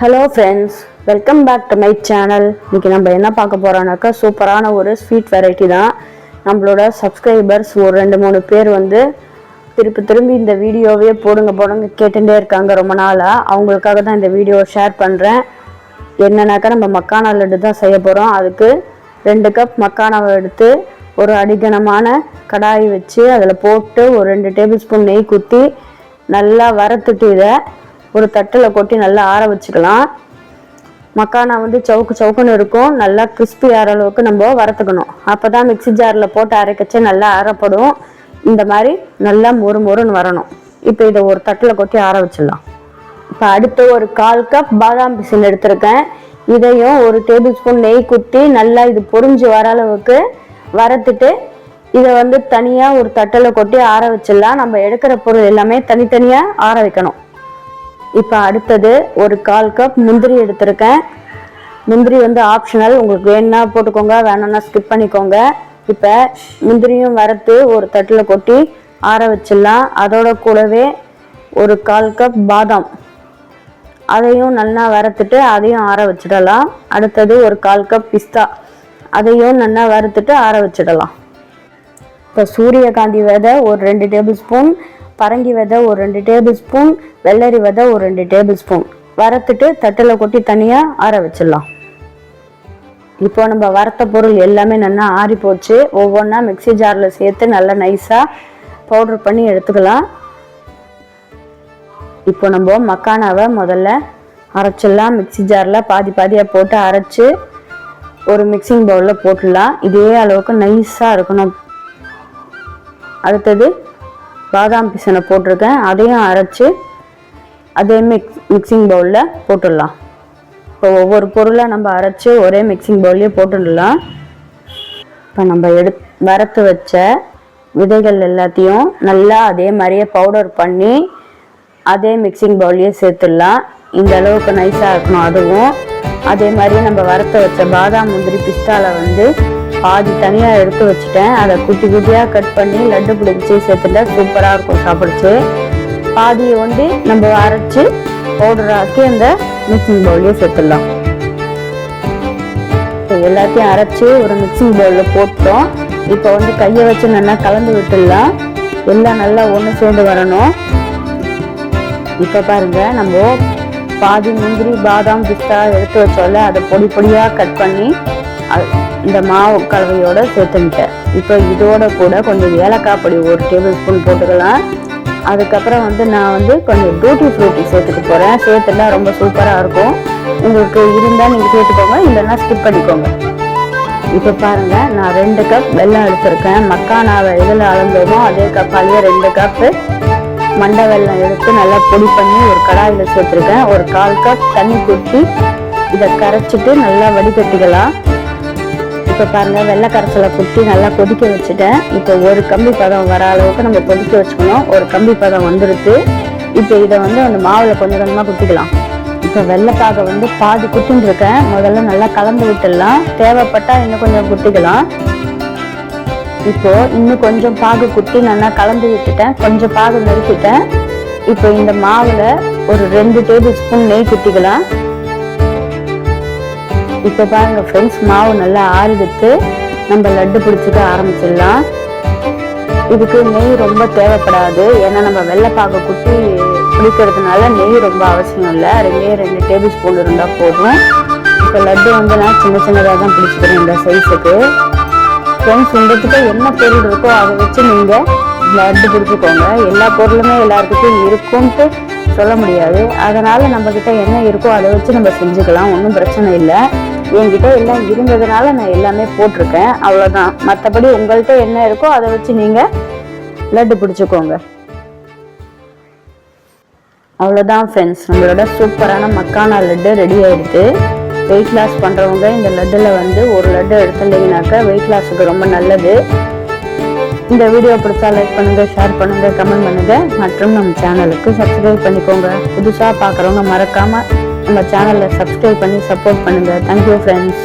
Hello friends, welcome back to my channel. இன்றைக்கி நம்ம என்ன பார்க்க போகிறோம்னாக்கா சூப்பரான ஒரு ஸ்வீட் வெரைட்டி தான். நம்மளோட சப்ஸ்கிரைபர்ஸ் ஒரு 2-3 பேர் திரும்பி இந்த வீடியோவே போடுங்க கேட்டுகிட்டே இருக்காங்க ரொம்ப நாளாக. அவங்களுக்காக தான் இந்த வீடியோவை ஷேர் பண்ணுறேன். என்னன்னாக்கா நம்ம மக்கானா லட்டு தான் செய்ய போகிறோம். அதுக்கு 2 கப் மக்கானாவை எடுத்து ஒரு அடிகனமான கடாய் வச்சு அதில் போட்டு ஒரு 2 டேபிள் ஸ்பூன் நெய் ஊற்றி நல்லா வறுத்துட்டு இதை ஒரு தட்டில் கொட்டி நல்லா ஆற வச்சுக்கலாம். மக்கானா சவுக்குன்னு இருக்கும். நல்லா கிறிஸ்பி ஆகிற அளவுக்கு நம்ம வறுத்துக்கணும். அப்போ தான் மிக்சி ஜாரில் போட்டு அரைக்கச்சு நல்லா அரைப்படும். இந்த மாதிரி நல்லா மொறுன்னு வரணும். இப்போ இதை ஒரு தட்டில் கொட்டி ஆற வச்சிடலாம். இப்போ அடுத்து ஒரு 1/4 கப் பாதாம் பிசின் எடுத்திருக்கேன். இதையும் ஒரு டேபிள் ஸ்பூன் நெய் ஊற்றி நல்லா இது பொரிஞ்சு வர அளவுக்கு வறுத்துட்டு இதை தனியாக ஒரு தட்டில் கொட்டி ஆற வச்சிடலாம். நம்ம எடுக்கிற பொருள் எல்லாமே தனித்தனியாக ஆற வைக்கணும். இப்போ அடுத்தது ஒரு 1/4 கப் முந்திரி எடுத்திருக்கேன். முந்திரி ஆப்ஷனல், உங்களுக்கு வேணுன்னா போட்டுக்கோங்க, வேணும்னா ஸ்கிப் பண்ணிக்கோங்க. இப்போ முந்திரியும் வறுத்து ஒரு தட்டில் கொட்டி ஆற வச்சிடலாம். அதோட கூடவே ஒரு 1/4 கப் பாதாம் அதையும் நல்லா வறுத்துட்டு அதையும் ஆற வச்சிடலாம். அடுத்தது ஒரு 1/4 கப் பிஸ்தா அதையும் நல்லா வறுத்துட்டு ஆற வச்சிடலாம். இப்போ சூரியகாந்தி விதை ஒரு 2 டேபிள் ஸ்பூன், பரங்கி விதை ஒரு 2 டேபிள் ஸ்பூன், வெள்ளரி விதை ஒரு 2 டேபிள் ஸ்பூன் வறுத்துட்டு தட்டில் கொட்டி தனியாக ஆற வச்சிடலாம். இப்போ நம்ம வறுத்த பொருள் எல்லாமே நல்லா ஆறி போச்சு. ஒவ்வொன்றா மிக்சி ஜாரில் சேர்த்து நல்லா நைஸாக பவுடர் பண்ணி எடுத்துக்கலாம். இப்போ நம்ம மக்கானாவை முதல்ல அரைச்சிடலாம். மிக்சி ஜாரில் பாதியாக போட்டு அரைச்சி ஒரு மிக்சிங் பவுலில் போட்டுடலாம். இதே அளவுக்கு நைஸாக இருக்கணும். அடுத்தது பாதாம் பிசனை போட்டிருக்கேன். அதையும் அரைச்சி அதே மிக்சிங் பவுலில் போட்டுடலாம். இப்போ ஒவ்வொரு பொருளாக நம்ம அரைச்சி ஒரே மிக்சிங் பவுல்லையே போட்டுடலாம். இப்போ நம்ம வறுத்து வச்ச விதைகள் எல்லாத்தையும் நல்லா அதே மாதிரியே பவுடர் பண்ணி அதே மிக்சிங் பவுல்லையே சேர்த்துடலாம். இந்த அளவுக்கு நைஸாக இருக்கணும். அதுவும் அதே மாதிரி நம்ம வறுத்து வச்ச பாதாம் முந்திரி பிஸ்தாவில் பாதி தனியாக எடுத்து வச்சுட்டேன். அதை குட்டியாக கட் பண்ணி லட்டு பிடிச்சி சேர்த்துட்டா சூப்பராக இருக்கும் சாப்பிடுச்சு. பாதியை நம்ம அரைச்சி பவுடர் ஆக்கி அந்த மிக்சிங் பவுல்லையே சேர்த்துடலாம். எல்லாத்தையும் அரைச்சி ஒரு மிக்சிங் பவுலில் போட்டோம். இப்போ கையை வச்சு நல்லா கலந்து விட்டுடலாம். எல்லாம் நல்லா ஒன்று சேர்ந்து வரணும். இப்போ பாருங்க, நம்ம பாதி முந்திரி பாதாம் பிஸ்தா எடுத்து வச்சோம்ல, அதை பொடியாக கட் பண்ணி இந்த மாவு கலவையோட சேர்த்துட்டேன். இப்போ இதோட கூட கொஞ்சம் ஏலக்காய் பொடி ஒரு டேபிள் ஸ்பூன் போட்டுக்கலாம். அதுக்கப்புறம் நான் கொஞ்சம் டூட்டி ஃப்ரூட்டி சேர்த்துக்க போகிறேன். சேர்த்துட்டா ரொம்ப சூப்பராக இருக்கும். உங்களுக்கு இருந்தால் நீங்கள் சேர்த்துக்கோங்க, இல்லைன்னா ஸ்கிப் பண்ணிக்கோங்க. இப்போ பாருங்கள், நான் 2 கப் வெல்லம் எடுத்திருக்கேன். மக்கானாவை எதில் அளந்தோமோ அதே கப்பாலேயே 2 கப்பு மண்டை வெல்லம் எடுத்து நல்லா பொடி பண்ணி ஒரு கடாயில் சேர்த்துருக்கேன். ஒரு 1/4 கப் தண்ணி ஊற்றி இதை கரைச்சிட்டு நல்லா வடிகட்டிக்கலாம். இப்போ பாருங்கள், வெள்ளை கரைசலை குத்தி நல்லா கொதிக்க வச்சுட்டேன். இப்போ ஒரு கம்பி பதம் வர அளவுக்கு நம்ம கொதிக்க வச்சுக்கணும். ஒரு கம்பி பதம் வந்துடுது. இப்போ இதை அந்த மாவில் கொஞ்சம் கொஞ்சமாக குத்திக்கலாம். இப்போ வெள்ளைப்பாகை பாதி குத்தின்னு இருக்கேன். முதல்ல நல்லா கலந்து விட்டுடலாம். தேவைப்பட்டால் இன்னும் கொஞ்சம் குத்திக்கலாம். இப்போ இன்னும் கொஞ்சம் பாகு குத்தி நல்லா கலந்து விட்டுட்டேன். கொஞ்சம் பாகு நிறுத்திட்டேன். இப்போ இந்த மாவில் ஒரு 2 டேபிள் ஸ்பூன் நெய் குத்திக்கலாம். இப்போ பாருங்க ஃப்ரெண்ட்ஸ், மாவு நல்லா ஆறிடுத்து. நம்ம லட்டு பிடிச்சிக்க ஆரம்பிச்சிடலாம். இதுக்கு நெய் ரொம்ப தேவைப்படாது. ஏன்னா நம்ம வெள்ளைப்பாக குட்டி பிடிக்கிறதுனால நெய் ரொம்ப அவசியம் இல்லை. 2 டேபிள் ஸ்பூன் இருந்தால் போதும். இப்போ லட்டு நான் சின்னதாக தான் பிடிச்சிக்கிறேன் இந்த சைஸுக்கு. ஃப்ரெண்ட்ஸ், உங்கள்கிட்ட என்ன பொருள் இருக்கோ அதை வச்சு நீங்கள் லட்டு பிடிச்சிக்கோங்க. எல்லா பொருளுமே எல்லாருக்கிட்டையும் இருக்கும்ட்டு சொல்ல முடியாது. அதனால் நம்மக்கிட்ட என்ன இருக்கோ அதை வச்சு நம்ம செஞ்சுக்கலாம். ஒன்றும் பிரச்சனை இல்லை. என்கிட்ட எல்லாம் இருந்ததுனால நான் எல்லாமே போட்டிருக்கேன், அவ்வளோதான். மற்றபடி உங்கள்கிட்ட என்ன இருக்கோ அதை வச்சு நீங்கள் லட்டு பிடிச்சிக்கோங்க. அவ்வளோதான் ஃப்ரெண்ட்ஸ், நம்மளோட சூப்பரான மக்கானா லட்டு ரெடி ஆகிடுது. வெயிட் லாஸ் பண்ணுறவங்க இந்த லட்டில் ஒரு லட்டு எடுத்துட்டிங்கனாக்கா வெயிட் லாஸுக்கு ரொம்ப நல்லது. இந்த வீடியோ பிடிச்சா லைக் பண்ணுங்கள், ஷேர் பண்ணுங்கள், கமெண்ட் பண்ணுங்கள். மற்றும் நம்ம சேனலுக்கு சப்ஸ்கிரைப் பண்ணிக்கோங்க. புதுசாக பார்க்குறவங்க மறக்காமல் நம்ம சேனலில் சப்ஸ்கிரைப் பண்ணி சப்போர்ட் பண்ணுங்கள். Thank you friends.